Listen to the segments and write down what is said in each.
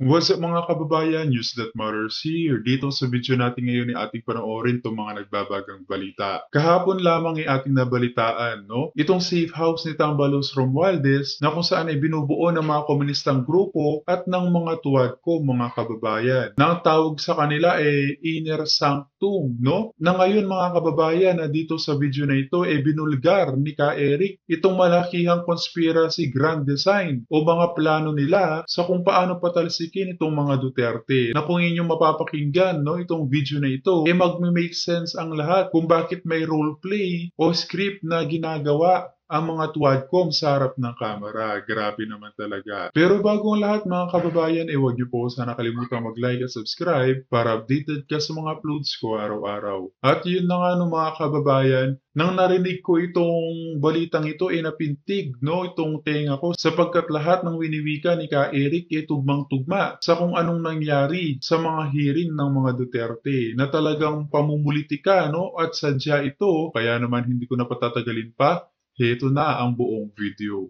What's up mga kababayan, News That Matters here. Dito sa video natin ngayon ay ating panoorin itong mga nagbabagang balita. Kahapon lamang ay ating nabalitaan, no? Itong safe house ni Tambalos Romualdez na kung saan ay binubuo ng mga komunistang grupo at ng mga tuwad ko mga kababayan. Na ang tawag sa kanila ay Inner Sanctum, no? Na ngayon mga kababayan na dito sa video na ito ay binulgar ni Ka Eric itong malakihang conspiracy grand design o mga plano nila sa kung paano patalsikin itong mga Duterte. Na kung inyong mapapakinggan no, itong video na ito, magme-make sense ang lahat kung bakit may role play o script na ginagawa ang mga tuwadkom sa harap ng kamera. Grabe naman talaga. Pero bago ang lahat mga kababayan, huwag niyo po sana kalimutan mag-like at subscribe para updated ka sa mga uploads ko araw-araw. At yun na nga no, mga kababayan, nang narinig ko itong balitang ito, napintig no, itong tenga ko sapagkat lahat ng winiwika ni Ka Eric ay tugmang-tugma sa kung anong nangyari sa mga hearing ng mga Duterte na talagang pamumulitika no, at sadya ito. Kaya naman hindi ko na patatagalin pa. Heto na ang buong video.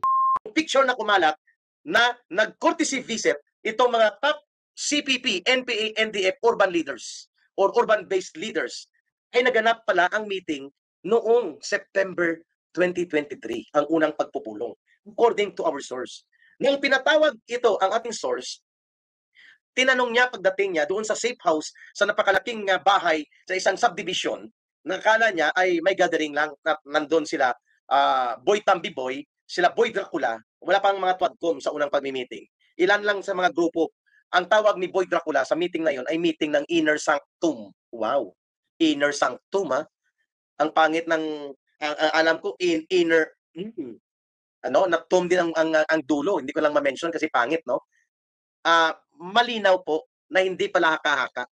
Picture na kumalat na nag-courtesy visit itong mga top CPP, NPA, NDF urban leaders or urban-based leaders ay naganap pala ang meeting noong September 2023, ang unang pagpupulong, according to our source. Nang pinatawag ito ang ating source, tinanong niya pagdating niya doon sa safe house sa napakalaking bahay sa isang subdivision, nakala niya ay may gathering lang, nandun sila Boy Tambiboy, sila Boy Dracula, wala pang mga tuwadkom sa unang pagmi-meeting. Ilan lang sa mga grupo. Ang tawag ni Boy Dracula sa meeting na yon ay meeting ng Inner Sanctum. Wow. Inner Sanctum ha. Ang pangit ng alam ko inner ano, natum din ang dulo. Hindi ko lang ma-mention kasi pangit, no? Malinaw po na hindi pala haka-haka.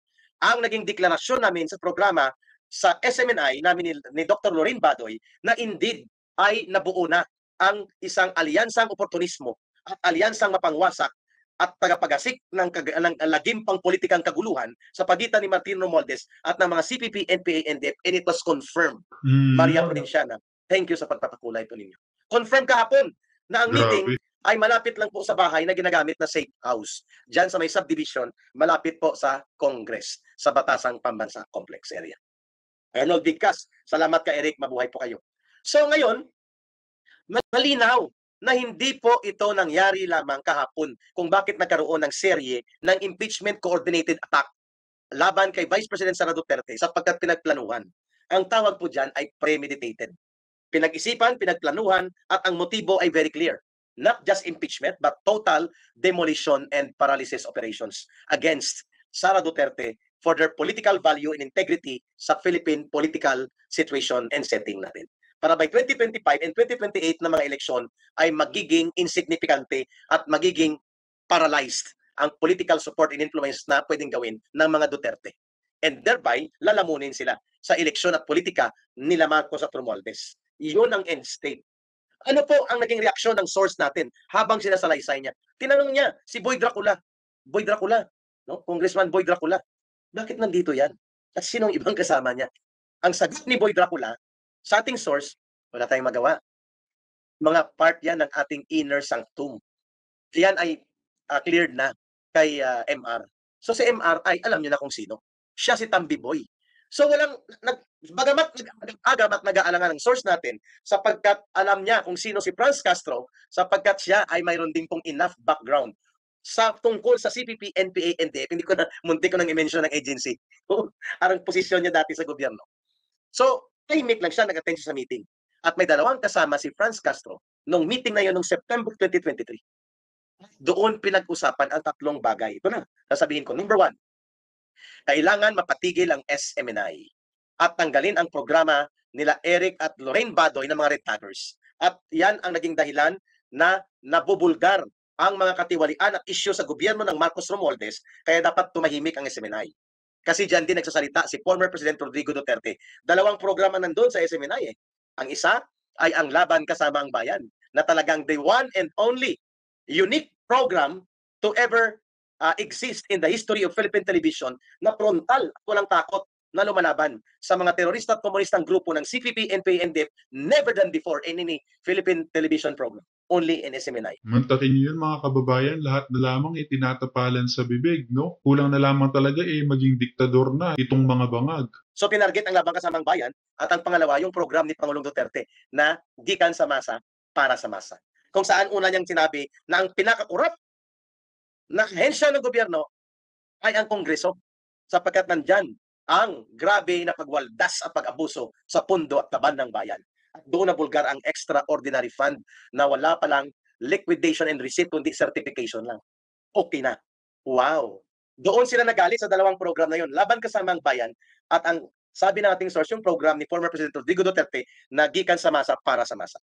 Ang naging deklarasyon namin sa programa sa SMNI namin ni Dr. Lorraine Badoy na indeed ay nabuo na ang isang alyansang oportunismo at alyansang mapangwasak at tagapagasik ng lagimpang politikang kaguluhan sa pagitan ni Martin Romualdez at ng mga CPP, NPA, NDF, and it was confirmed. Maria Provinciana, thank you sa pagpapakulay po ninyo. Confirm kahapon na ang meeting ay malapit lang po sa bahay na ginagamit na safe house. Diyan sa may subdivision, malapit po sa Congress, sa Batasang Pambansa Complex area. Arnold Bigkas, salamat ka Eric, mabuhay po kayo. So ngayon, malinaw na hindi po ito nangyari lamang kahapon kung bakit nagkaroon ng serye ng impeachment coordinated attack laban kay Vice President Sara Duterte sapagkat pinagplanuhan. Ang tawag po dyan ay premeditated. Pinag-isipan, pinagplanuhan, at ang motibo ay very clear. Not just impeachment, but total demolition and paralysis operations against Sara Duterte for their political value and integrity sa Philippine political situation and setting natin. Para by 2025 and 2028 na mga eleksyon ay magiging insignifikante at magiging paralyzed ang political support and influence na pwedeng gawin ng mga Duterte. And thereby, lalamunin sila sa eleksyon at politika nila Marcos at Romualdez. Iyon ang end state. Ano po ang naging reaksyon ng source natin habang sinasalaysay niya? Tinanong niya si Boy Dracula. Boy Dracula, no? Congressman Boy Dracula. Bakit nandito yan? At sinong ibang kasama niya? Ang sagot ni Boy Dracula sa ating source, wala tayong magawa. Mga part yan ng ating inner sanctum. Yan ay cleared na kay MR. So si MR ay alam niyo na kung sino. Siya si Tambiboy. So bagamat agamat nag-aalangan ng source natin sapagkat alam niya kung sino si Franz Castro sapagkat siya ay mayroon din pong enough background sa tungkol sa CPP, NPA, NDF. Hindi ko na, munti ko nang i-mention ng agency. Arang posisyon niya dati sa gobyerno. So, tahimik lang siya, nag-attend sa meeting. At may dalawang kasama si Franz Castro nung meeting na yun noong September 2023. Doon pinag-usapan ang tatlong bagay. Ito na, sasabihin ko. Number one, kailangan mapatigil ang SMNI at tanggalin ang programa nila Eric at Lorraine Badoy ng mga Red Taggers. At yan ang naging dahilan na nabubulgar ang mga katiwalian at isyu sa gobyerno ng Marcos Romualdez, kaya dapat tumahimik ang SMNI. Kasi dyan din nagsasalita si former President Rodrigo Duterte. Dalawang programa nandun sa SMNI eh. Ang isa ay ang Laban Kasama ang Bayan, na talagang the one and only unique program to ever exist in the history of Philippine television na frontal at walang takot na lumalaban sa mga terorista at komunistang grupo ng CPP, NPA, NDF, never done before in any Philippine television program. only in SMNI. Mantakin niyo yun mga kababayan, lahat na lamang itinatapalan sa bibig, no? Kulang na lamang talaga maging diktador na itong mga bangag. So tinarget ang Labang Kasamang Bayan at ang pangalawa yung program ni Pangulong Duterte na gikan sa masa para sa masa. Kung saan una niyang sinabi na ang pinakakurap na ahensya ng gobyerno ay ang Kongreso sapagkat nandyan ang grabe na pagwaldas at pag-abuso sa pundo at taban ng bayan. At doon nabulgar ang extraordinary fund na wala palang liquidation and receipt kundi certification lang. Okay na. Wow. Doon sila nagalit sa dalawang program na yun. Laban Kasamang Bayan at ang sabi ng ating source yung program ni former President Rodrigo Duterte na gikan sa masa para sa masa.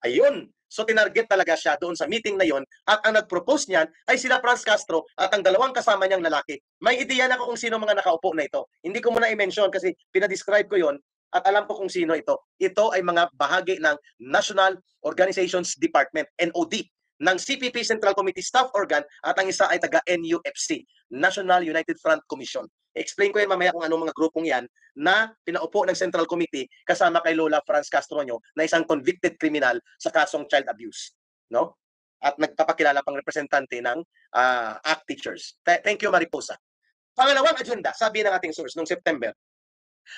Ayun. So tinarget talaga siya doon sa meeting na yon at ang nag-propose niyan ay sila Franz Castro at ang dalawang kasama niyang lalaki. May ideya na ako kung sino mga nakaupo na ito. Hindi ko muna i-mention kasi pinadescribe ko yon at alam ko kung sino ito. Ito ay mga bahagi ng National Organizations Department, NOD, ng CPP Central Committee Staff Organ at ang isa ay taga NUFC, National United Front Commission. Explain ko yan mamaya kung anong mga grupong yan na pinaupo ng Central Committee kasama kay Lola Franz Castronyo na isang convicted criminal sa kasong child abuse, no? At nagpapakilala pang representante ng ACT teachers. Thank you, Mariposa. Pangalawang agenda, sabi ng ating source noong September,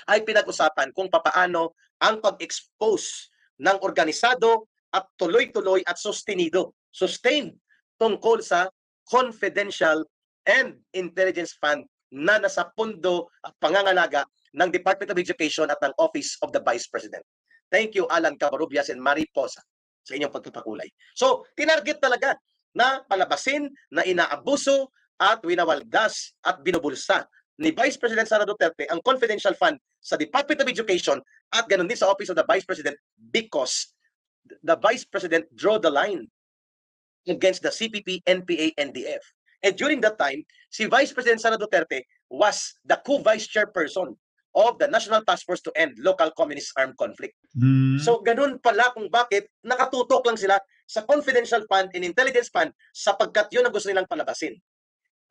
ay pinag-usapan kung papaano ang pag-expose ng organisado at tuloy-tuloy at sustained tungkol sa confidential and intelligence fund na nasa pundo at pangangalaga ng Department of Education at ng Office of the Vice President. Thank you, Alan Cabarubias and Mariposa, sa inyong pagpapakulay. So, tinarget talaga na palabasin, na inaabuso at winawaldas at binubulsa ni Vice President Sara Duterte ang confidential fund sa Department of Education at ganun din sa Office of the Vice President because the Vice President drew the line against the CPP, NPA, NDF. And during that time, si Vice President Sara Duterte was the co-vice chairperson of the National Task Force to End Local Communist Armed Conflict. So ganun pala kung bakit nakatutok lang sila sa confidential fund and intelligence fund sapagkat yun ang gusto nilang palabasin.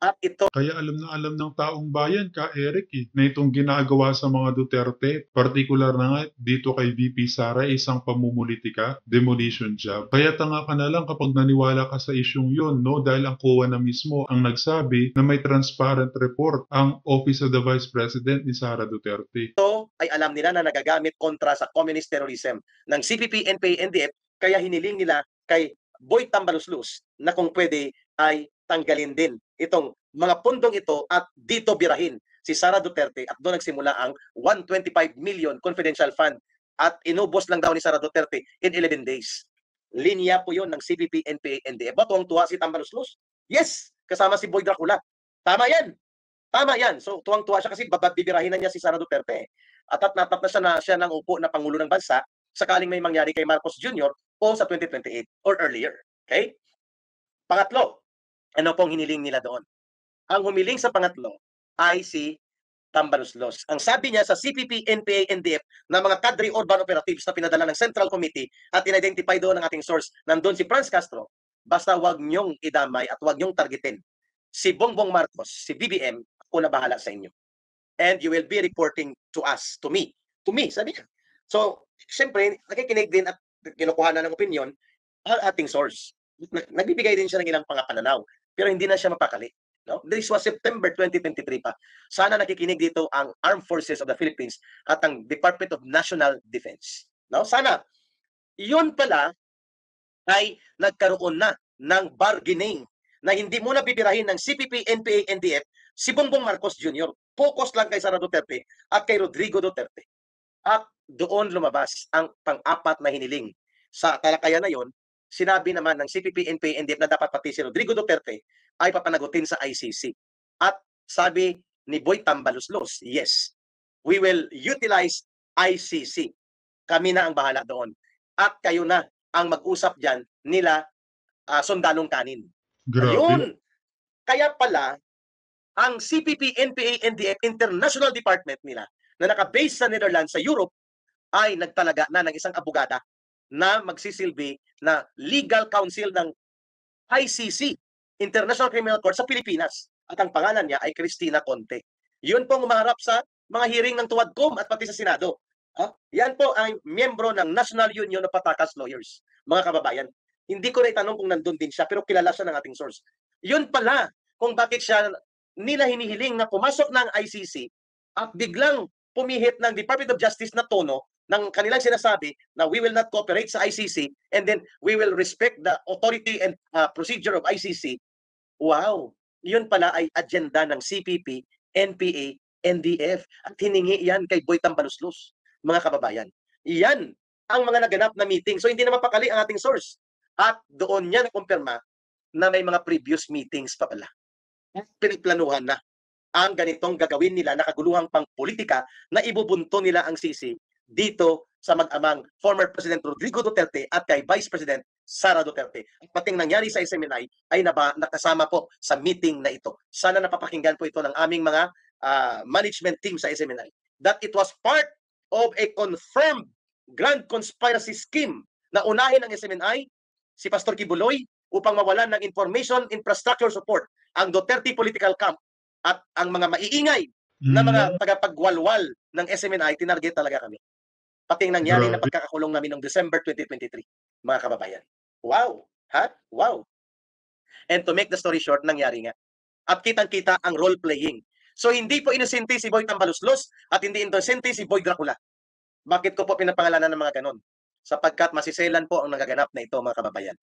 At ito Kaya alam ng taong bayan, Ka Eric, na itong ginagawa sa mga Duterte, partikular na nga dito kay VP Sara, isang pamumulitika, demolition job. Kaya tanga ka na lang kapag naniwala ka sa isyong yun, no? Dahil ang COA na mismo ang nagsabi na may transparent report ang Office of the Vice President ni Sara Duterte. ay alam nila na nagagamit kontra sa communist terrorism ng CPP, NPA, NDF, kaya hiniling nila kay Boy Tambaluslos na kung pwede ay tanggalin din itong mga pundong ito at dito birahin si Sara Duterte at doon nagsimula ang 125 million confidential fund at inubos lang daw ni Sara Duterte in 11 days. Linya po yun ng CPP, NPA, NDF. Ba tuwang-tuwa si Tambaluslos? Yes, kasama si Boy Dracula. Tama yan. Tama yan. So tuwang-tuwa siya kasi bibirahin na niya si Sara Duterte. At natap na siya ng upo na Pangulo ng Bansa sakaling may mangyari kay Marcos Jr. o sa 2028 or earlier. Okay? Pangatlo, ano pong hiniling nila doon? Ang humiling sa pangatlo ay si Tambaluslos. Ang sabi niya sa CPP, NPA, NDF na mga cadre urban operatives na pinadala ng Central Committee at in-identify doon ng ating source, nandun si Franz Castro, basta wag niyong idamay at wag niyong targetin si Bongbong Marcos, si BBM, ako na bahala sa inyo. And you will be reporting to us, to me, sabi niya. So, siyempre, nakikinig din at kinukuha na ng opinion ang ating source. Nagbibigay din siya ng ilang pangapananaw, pero hindi na siya mapakali. No? This was September 2023 pa. Sana nakikinig dito ang Armed Forces of the Philippines at ang Department of National Defense. No? Sana. Yun pala ay nagkaroon na ng bargaining na hindi muna bibirahin ng CPP, NPA, NDF si Bongbong Marcos Jr. Focus lang kay Sara Duterte at kay Rodrigo Duterte. At doon lumabas ang pang-apat na hiniling. Sa talakayan na yon, sinabi naman ng CPP, NPA, NDF na dapat pati si Rodrigo Duterte ay papanagutin sa ICC. At sabi ni Boy Tambaluslos, yes, we will utilize ICC. Kami na ang bahala doon. At kayo na ang mag-usap dyan nila sundalong kanin. Grabe. Ayun. Kaya pala, ang CPP, NPA, NDF International Department nila na naka-base sa Netherlands, sa Europe, ay nagtalaga na ng isang abogada na magsisilbi na legal counsel ng ICC, International Criminal Court sa Pilipinas. At ang pangalan niya ay Cristina Conte. Yun pong umaharap sa mga hearing ng Tuwadcom at pati sa Senado. Yan po ang miyembro ng National Union of Patakas Lawyers, mga kababayan. Hindi ko na itanong kung nandun din siya, pero kilala siya ng ating source. Yun pala kung bakit siya nila hinihiling na pumasok ng ICC at biglang pumihit ng Department of Justice na tono ng kanilang sinasabi na we will not cooperate sa ICC and then we will respect the authority and procedure of ICC. Wow! Yun pala ay agenda ng CPP, NPA, NDF at hiningi yan kay Boy Tambaluslos, mga kababayan. Yan ang mga naganap na meeting. So hindi na mapakali ang ating source. At doon niya nakumpirma na may mga previous meetings pa pala. Pinagplanuhan na ang ganitong gagawin nila na kaguluhang pang-politika na ibubunto nila ang sisi dito sa mag-amang former President Rodrigo Duterte at kay Vice President Sara Duterte. At pating nangyari sa SMNI ay nakasama po sa meeting na ito. Sana napapakinggan po ito ng aming mga management team sa SMNI that it was part of a confirmed grand conspiracy scheme na unahin ng SMNI si Pastor Kibuloy upang mawalan ng information infrastructure support ang Duterte political camp at ang mga maiingay na mga tagapagwalwal ng SMNI, tinarget talaga kami. Pati nangyari na pagkakakulong namin noong December 2023, mga kababayan. Wow! Ha? Wow! And to make the story short, nangyari nga. At kitang-kita ang role-playing. So hindi po inosente si Boy Tambaluslos at hindi inosente si Boy Dracula. Bakit ko po pinapangalanan ng mga ganon? Sapagkat masiselan po ang nagaganap na ito, mga kababayan.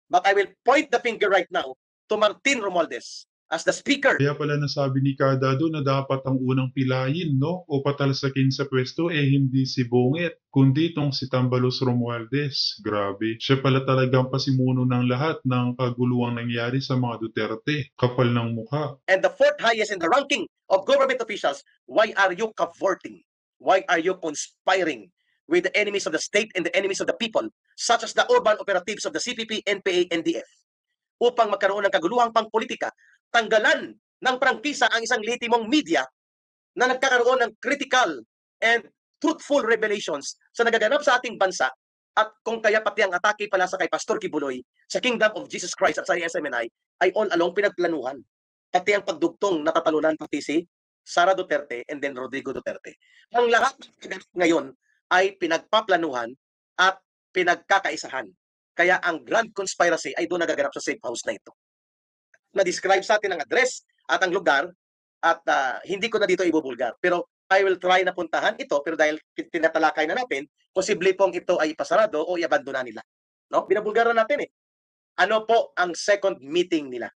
But I will point the finger right now to Martin Romualdez as the speaker. Kaya pala nasabi ni Kadado na dapat ang unang pilayin, no? O patalsakin sa pwesto hindi si Bungit, kundi itong si Tambalos Romualdez. Grabe. Siya pala talagang pasimuno ng lahat ng kaguluhang nangyari sa mga Duterte. Kapal ng mukha. And the fourth highest in the ranking of government officials, why are you cavorting? Why are you conspiring with the enemies of the state and the enemies of the people, such as the urban operatives of the CPP, NPA, NDF? Upang magkaroon ng kaguluhang pang-politika, tanggalan ng prangkisa ang isang lehitimong media na nagkakaroon ng critical and truthful revelations sa nagaganap sa ating bansa at kung kaya pati ang atake pala sa kay Pastor Kibuloy sa Kingdom of Jesus Christ at sa SMNI ay all along pinagplanuhan. Pati ang pagdugtong natatalunan pati si Sara Duterte and then Rodrigo Duterte. Ang lahat ngayon ay pinagpaplanuhan at pinagkakaisahan. Kaya ang grand conspiracy ay doon nagaganap sa safe house na ito. Na-describe sa atin ang address at ang lugar at hindi ko na dito ibubulgar. Pero I will try na puntahan ito pero dahil tinatalakay na natin, posible pong ito ay ipasarado o i-abandona nila. No? Binabulgar na natin eh. Ano po ang second meeting nila?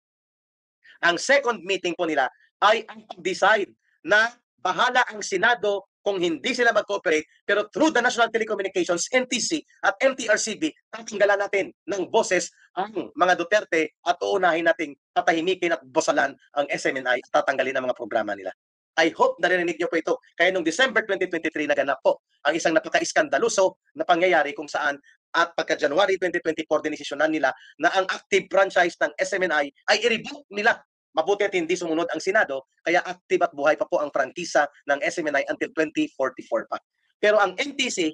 Ang second meeting po nila ay ang pag-decide na bahala ang Senado kung hindi sila mag-cooperate, pero through the National Telecommunications, NTC at MTRCB, tatanggalan natin ng boses ang mga Duterte at uunahin nating patahimikin at bosalan ang SMNI at tatanggalin ang mga programa nila. I hope narinig niyo po ito. Kaya noong December 2023 naganap po ang isang napaka-iskandaluso na pangyayari kung saan at pagka-January 2024 dinesisyonan nila na ang active franchise ng SMNI ay i-revoke nila. Mabuti at hindi sumunod ang Senado, kaya active at buhay pa po ang prangkisa ng SMNI until 2044 pa. Pero ang NTC,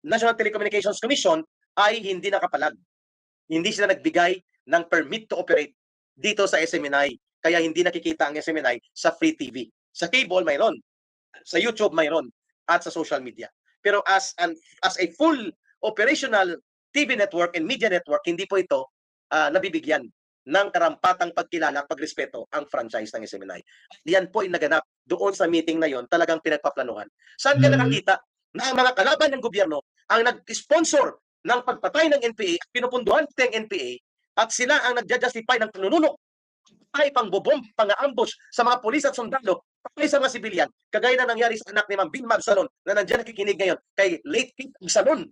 National Telecommunications Commission, ay hindi nakapalag. Hindi sila nagbigay ng permit to operate dito sa SMNI. Kaya hindi nakikita ang SMNI sa free TV. Sa cable, mayroon. Sa YouTube, mayroon. At sa social media. Pero as a full operational TV network and media network, hindi po ito nabibigyan ng karampatang pagkilala at pagrespeto ang franchise ng SMNI. Yan po ay naganap doon sa meeting na yon, talagang pinagpaplanuhan. Saan ka nakakita na ang mga kalaban ng gobyerno ang nag-sponsor ng pagpatay ng NPA at pinupunduhan ng NPA at sila ang nagja-justify ng panununok ay pangbobomb, pang-ambush sa mga pulis at sundalo, patay sa mga sibilyan, kagaya na nangyari sa anak ni Ma'am Bin Magsalon na nandiyan nakikinig ngayon kay late King Magsalon,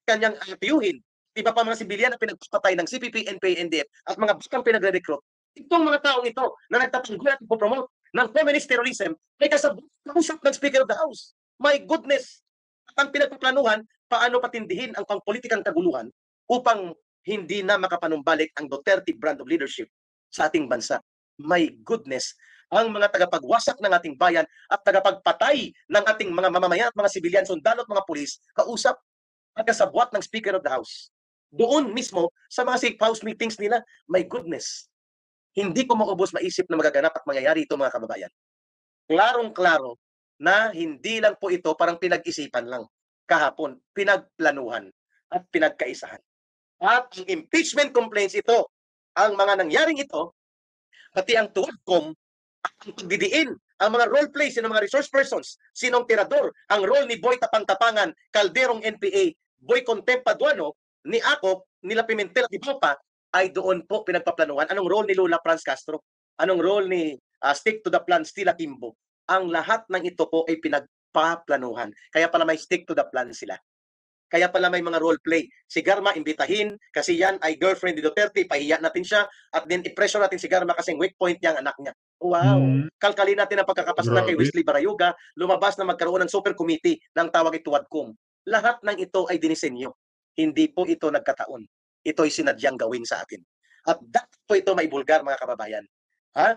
kanyang tiyuhin. Iba pa mga sibilyan na pinagpapatay ng CPP, NPA, NDF at mga bakang pinagre-recruit. Itong mga taong ito na nagtatanggol at ipopromote ng communist terrorism ay kasabot ng Speaker of the House. My goodness! At ang pinagpaplanuhan, paano patindihin ang pangpolitikang kaguluhan upang hindi na makapanumbalik ang Duterte brand of leadership sa ating bansa. My goodness! Ang mga tagapagwasak ng ating bayan at tagapagpatay ng ating mga mamamayan at mga sibilyan, sundalo at mga pulis, kausap at kasabwat ng Speaker of the House. Doon mismo sa mga safe house meetings nila, my goodness, hindi ko maubos maisip na magaganap at mangyayari ito, mga kababayan. Klarong-klaro na hindi lang po ito parang pinag-isipan lang kahapon, pinagplanuhan at pinagkaisahan. At ang impeachment complaints ito, ang mga nangyaring ito, pati ang tuwagkom, ang pagdidiin, ang mga role play, sino mga resource persons, sinong tirador, ang role ni Boy Tapang-Tapangan, Calderong NPA, Boy Contempt Paduano, ni Acop, nila Pimentel at Ibopa, ay doon po pinagpaplanuhan. Anong role ni Lola Franz Castro? Anong role ni Stick to the Plan, Stila Kimbo? Ang lahat ng ito po ay pinagpaplanuhan. Kaya pala may stick to the plan sila. Kaya pala may mga role play. Si Garma imbitahin kasi yan ay girlfriend ni Duterte, pahiya natin siya at then i-pressure natin si Garma kasi weak point niya ang anak niya. Wow! Kalkalin natin ang pagkakapasalan kay Grabe. Wesley Barayoga, lumabas na magkaroon ng super committee ng tawag ito Wadcom. Lahat ng ito ay dinisenyo. Hindi po ito nagkataon. Ito ay sinadyang gawin sa atin. At dapat po ito maibulgar, mga kababayan. Ha?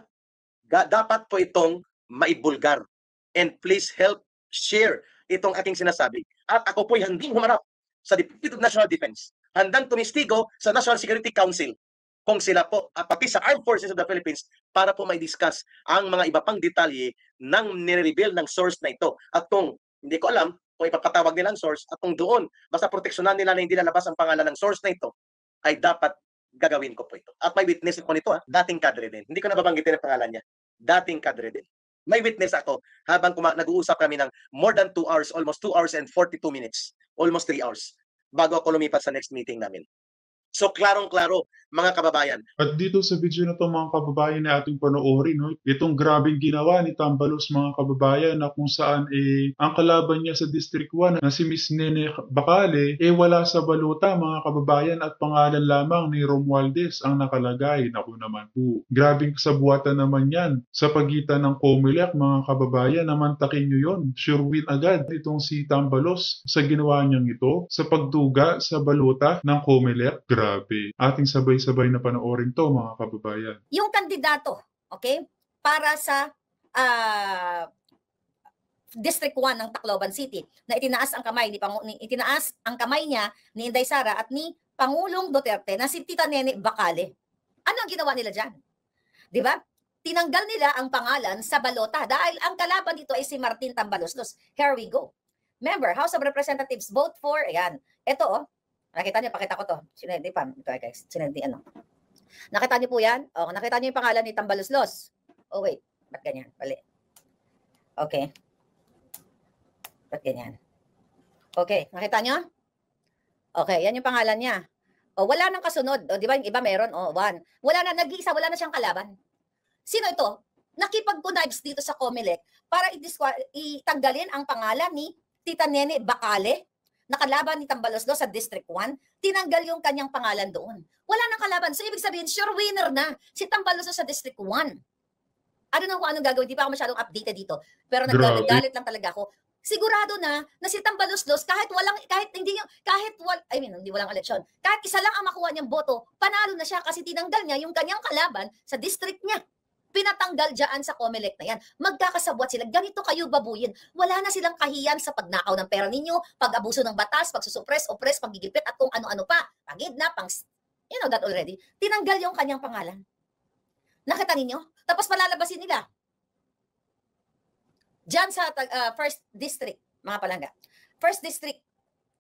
Dapat po itong maibulgar. And please help share itong aking sinasabi. At ako po'y handang humarap sa Department of National Defense, handang tumistigo sa National Security Council kung sila po, at pati sa Armed Forces of the Philippines, para po may discuss ang mga iba pang detalye ng nire-reveal ng source na ito. At kung hindi ko alam kung ipapatawag nila ang source, at kung doon, basta proteksyonan nila na hindi lalabas ang pangalan ng source na ito, ay dapat gagawin ko po ito. At may witness ko nito, dating kadre din. Hindi ko nababanggitin ang pangalan niya. Dating kadre din. May witness ako habang nag-uusap kami ng more than 2 hours, almost 2 hours and 42 minutes, almost 3 hours, bago ako lumipat sa next meeting namin. So, klarong-klaro, mga kababayan. At dito sa video na 'to mga kababayan na ating panoorin 'no, itong grabeng ginawa ni Tambalos mga kababayan na kung saan, ang kalaban niya sa District 1 na si Miss Nene Bacale, wala sa balota mga kababayan at pangalan lamang ni Romualdez ang nakalagay. Naku naman po, grabeng kasabuatan naman 'yan sa pagitan ng COMELEC mga kababayan, namantakin niyo 'yon. Sure win agad itong si Tambalos sa ginawa niyang ito, sa pagduga sa balota ng COMELEC. Grabe, ating sabay-sabay na panoorin 'to mga kababayan. Yung kandidato, okay, para sa District 1 ng Tacloban City na itinaas ang kamay itinaas ang kamay niya ni Inday Sara at ni Pangulong Duterte na si Tita Nene Bacale. Ano ang ginawa nila diyan? 'Di ba? Tinanggal nila ang pangalan sa balota dahil ang kalaban dito ay si Martin Tambaloslos. Here we go. Member, House of Representatives, vote for, ayan. Ito, oh. Nakita niyo, pakita ko to. Sinedi pa. Ito, guys. Sinedi, ano. Nakita niyo po yan? O, nakita niyo yung pangalan ni Tambaloslos. Oh, wait. Ba't ganyan? Bali. Okay. Ba't ganyan? Okay. Nakita niyo? Okay. Yan yung pangalan niya. O, wala nang kasunod. O, di ba yung iba meron? O, one. Wala na, nag-iisa. Wala na siyang kalaban. Sino ito? Nakipag-connives dito sa COMELEC para itanggalin ang pangalan ni Tita Nene Bacale, nakalaban ni Tambaloslos sa District 1, tinanggal yung kanyang pangalan doon. Wala nang kalaban. So, ibig sabihin, sure winner na si Tambaloslos sa District 1. I don't know kung anong gagawin. Di pa ako masyadong updated dito. Pero nagagalit lang talaga ako. Sigurado na si Tambaloslos, hindi walang eleksyon, kahit isa lang ang makuha niyang boto, panalo na siya kasi tinanggal niya yung kanyang kalaban sa district niya. Pinatanggal dyan sa COMELEC na yan. Magkakasabwat sila. Ganito kayo babuyin. Wala na silang kahiyan sa pagnakaw ng pera ninyo, pag-abuso ng batas, pagsusuppress, oppress, paggigipit, at kung ano-ano pa. Pangidnap, you know that already. Tinanggal yung kanyang pangalan. Nakita ninyo? Tapos palalabasin nila. Diyan sa first district, mga palangga. First district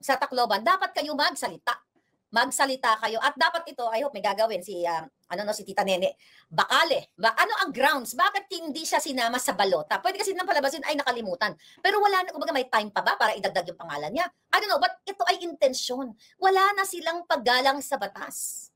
sa Tacloban, dapat kayo magsalita. Magsalita kayo. At dapat ito, I hope may gagawin si Tita Nene Bacale. Ano ang grounds? Bakit hindi siya sinama sa balota? Pwede kasi nang palabasin ay nakalimutan. Pero wala na, kumbaga may time pa ba para idagdag yung pangalan niya? I don't know, but ito ay intensyon. Wala na silang paggalang sa batas.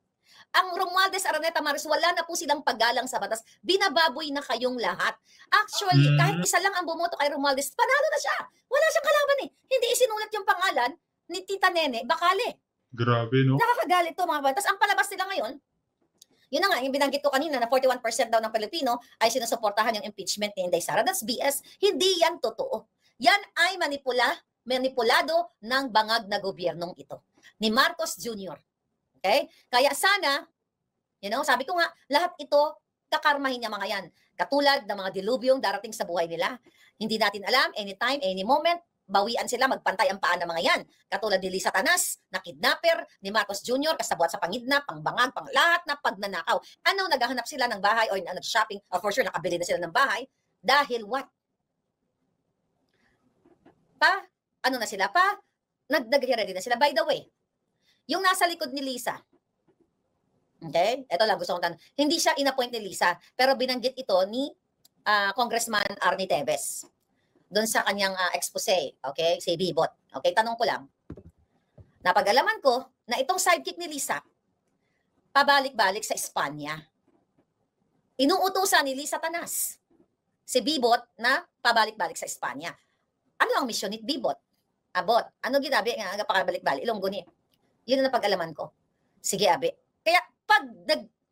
Ang Romualdez, Araneta, Maris, wala na po silang paggalang sa batas. Binababoy na kayong lahat. Actually, kahit isa lang ang bumoto kay Romualdez, panalo na siya. Wala siyang kalaban eh. Hindi isinulat yung pangalan ni Tita Nene Bacale. Grabe, no? Nakakagalit to mga kababayan. Tapos ang palabas nila ngayon, yun na nga, yung binanggit ko kanina na 41% daw ng Pilipino ay sinusuportahan yung impeachment ni Inday Sara. That's BS. Hindi yan totoo. Yan ay manipulado ng bangag na gobyernong ito. Ni Marcos Jr. Okay? Kaya sana, sabi ko nga, lahat ito, kakarmahin niya mga yan. Katulad ng mga dilubyong darating sa buhay nila. Hindi natin alam, anytime, any moment, bawian sila, magpantay ang paan ng mga yan. Katulad ni Lisa Tanas, na kidnapper, ni Marcos Jr., kasabwat sa pangidnap, pangbangag, pang lahat na pagnanakaw. Ano, naghahanap sila ng bahay o nag-shopping, for sure, nakabili na sila ng bahay. Dahil what? Nag-ready na sila. By the way, Yung nasa likod ni Lisa, okay? Ito lang gusto kong tanong. Hindi siya inappoint ni Lisa, pero binanggit ito ni Congressman Arnie Teves doon sa kanyang expose, okay? Si Bibot. Okay, tanong ko lang. Napag-alaman ko na itong sidekick ni Lisa, pabalik-balik sa Espanya. Inuutusan ni Lisa Tanas si Bibot na pabalik-balik sa Espanya. Ano ang misyon ni Bibot? Abot. Ano ginabi nga pakabalik-balik? Ilonggo ni. Yun ang napag-alaman ko. Sige, abi. Kaya pag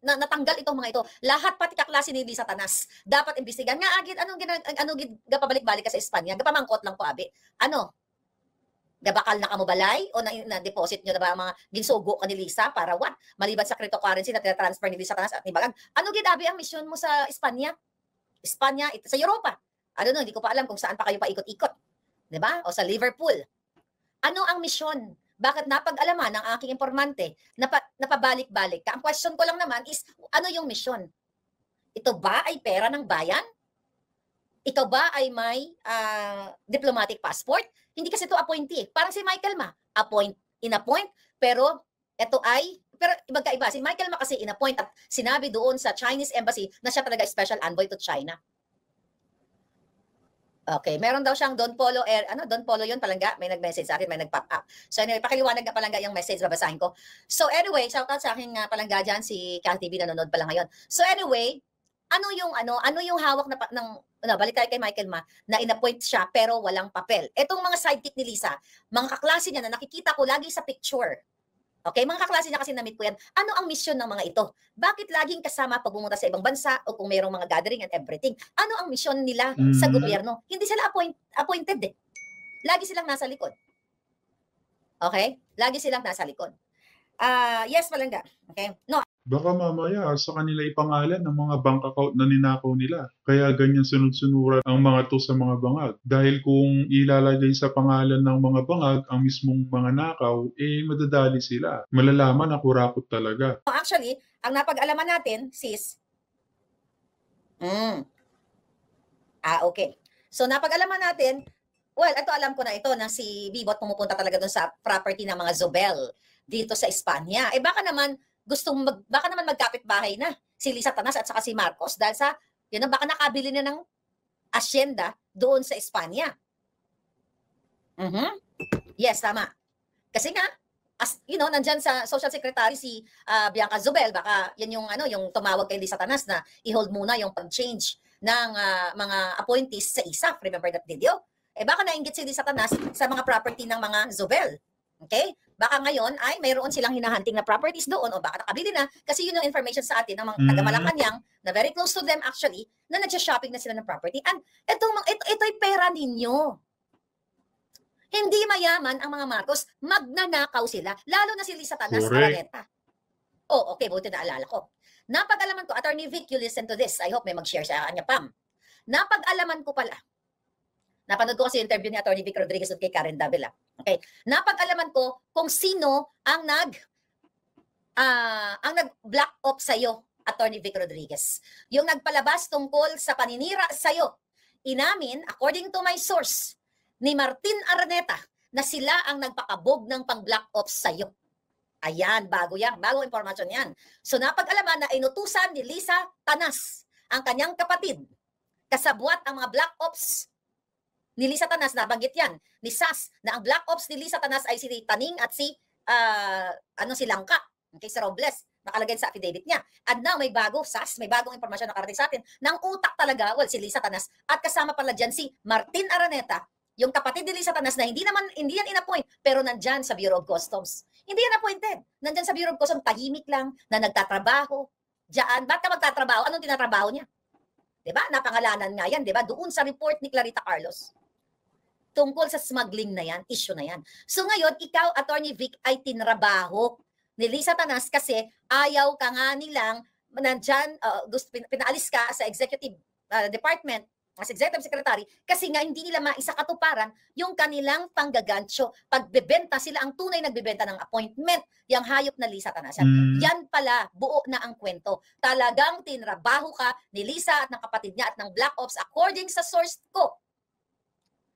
natanggal itong mga ito, lahat pati kaklase ni Lisa Tanas, dapat imbestigahan. Nga agit, anong gapabalik-balik ka sa Espanya? Gapamangkot lang po, abi. Ano? Gabakal na kamubalay? O na-deposit nyo na ba ang mga ginsugo ka ni Lisa para what? Maliban sa cryptocurrency na tinatransfer ni Lisa Tanas at ni Bagag. Ano ginabi ang misyon mo sa Espanya? Espanya, sa Europa. Ano no, hindi ko pa alam kung saan pa kayo paikot-ikot. 'Di ba? O sa Liverpool. Ano ang misyon? Bakit napag-alaman ng aking informante na pabalik-balik ka? Ang question ko lang naman is, ano yung misyon? Ito ba ay pera ng bayan? Ito ba ay may diplomatic passport? Hindi kasi ito appointee. Parang si Michael Ma, inappoint, pero ito ay, pero magkaiba. Si Michael Ma kasi inappoint at sinabi doon sa Chinese embassy na siya talaga special envoy to China. Okay, meron daw siyang Don Polo Don Polo yun, Palangga, may nag-message sa akin, may nag-pop up. So anyway, pakiliwanag na Palangga yung message, babasahin ko. So anyway, shout out sa aking Palangga dyan, si Kat TV nanonood pala ngayon. So anyway, ano yung hawak balik tayo kay Michael Ma, na inappoint siya pero walang papel. Etong mga sidekick ni Lisa, mga kaklase niya na nakikita ko lagi sa picture. Okay, mga kaklase niya kasi na-meet ko yan. Ano ang mission ng mga ito? Bakit laging kasama pag pumunta sa ibang bansa o kung mayroong mga gathering and everything? Ano ang mission nila sa gobyerno? Hindi sila appointed eh. Lagi silang nasa likod. Okay? Lagi silang nasa likod. Yes, Palangga. Okay? No, Baka mamaya sa kanila ipangalan ng mga bank account na ninakaw nila. Kaya ganyan sunod-sunuran ang mga to sa mga bangag. Dahil kung ilalagay sa pangalan ng mga bangag ang mismong mga nakaw, madadali sila. Malalaman na kurakot talaga. actually, ang napag-alaman natin, sis, okay. So, napag-alaman natin, well, ito alam ko na ito na si Bibot pumupunta talaga doon sa property ng mga Zobel dito sa Espanya. Baka naman magkapit-bahay na si Lisa Tanas at saka si Marcos dahil sa, baka nakabili na ng asyenda doon sa Espanya. Yes, tama. Kasi nga, nandyan sa Social Secretary si Bianca Zobel, baka yan yung tumawag kay Lisa Tanas na i-hold muna yung pag-change ng mga appointees sa ISAF. Remember that video? Baka nainggit si Lisa Tanas sa mga property ng mga Zobel. Okay? Baka ngayon ay mayroon silang hinahunting na properties doon o baka nakabili na kasi yun yung information sa atin ng mga taga-Malacanang na very close to them actually na nagsha-shopping na sila ng property. And ito'y pera ninyo. Hindi mayaman ang mga Marcos, magnanakaw sila. Lalo na si Lisa Tanas Araneta. Oh, okay, buti na alala ko. Napag-alaman ko, Attorney Vic, you listen to this. I hope may mag-share sa kanya, Pam. Napag-alaman ko pala. Napanood ko kasi yung interview ni Attorney Vic Rodriguez at kay Karen Davila. Okay. Napag-alaman ko kung sino ang nag-black op sa'yo, Attorney Vic Rodriguez. Yung nagpalabas tungkol sa paninira sa'yo. Inamin, according to my source, ni Martin Araneta na sila ang nagpakabog ng pang-black ops sa'yo. Ayan, bagong impormasyon yan. So napag-alaman na inutusan ni Lisa Tanas, ang kanyang kapatid, kasabwat ang mga black ops ni Lisa Tanas, nabanggit yan, ni SAS, na ang black ops ni Lisa Tanas ay si Taning at si Langka, okay, si Robles, nakalagay sa affidavit niya. At now, may bagong impormasyon na karating sa atin, na ang utak talaga, si Lisa Tanas, at kasama pala dyan si Martin Araneta, yung kapatid ni Lisa Tanas na hindi yan in-appoint, pero nandyan sa Bureau of Customs. Hindi yan appointed. Nandyan sa Bureau of Customs, tahimik lang, na nagtatrabaho. Diyan, ba't ka magtatrabaho? Anong tinatrabaho niya? Diba? Napangalanan nga yan, diba? Doon sa report ni Clarita Carlos. Tungkol sa smuggling na yan, issue na yan. So ngayon, ikaw, Attorney Vic, ay tinrabaho ni Lisa Tanas kasi ayaw ka nga nilang nandyan, pinaalis ka sa executive department, as executive secretary, kasi nga hindi nila maisakatuparan yung kanilang panggagancho. Pagbebenta, sila ang tunay nagbebenta ng appointment, yung hayop na Lisa Tanas. Yan pala, buo na ang kwento. Talagang tinrabaho ka ni Lisa at ng kapatid niya at ng Black Ops according sa source ko.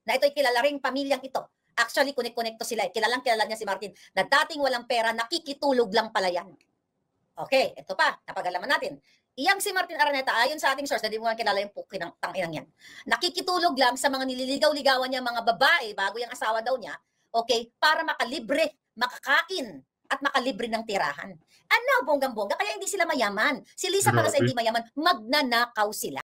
Na ito'y kilala ring pamilyang ito. Actually, connect-connect to sila. Kilalang kilala niya si Martin na dating walang pera, nakikitulog lang pala yan. Okay, ito pa, napagalaman natin. Iyang si Martin Araneta, ayon sa ating source, na di mo nga kilala yung pukinang tanginang yan. Nakikitulog lang sa mga nililigaw-ligawan niya mga babae, bago yung asawa daw niya, okay, para makalibre, makakain, at makalibre ng tirahan. Ano, bonggang-bongga, kaya hindi sila mayaman. Si Lisa para sa Grabe. hindi mayaman, magnanakaw sila.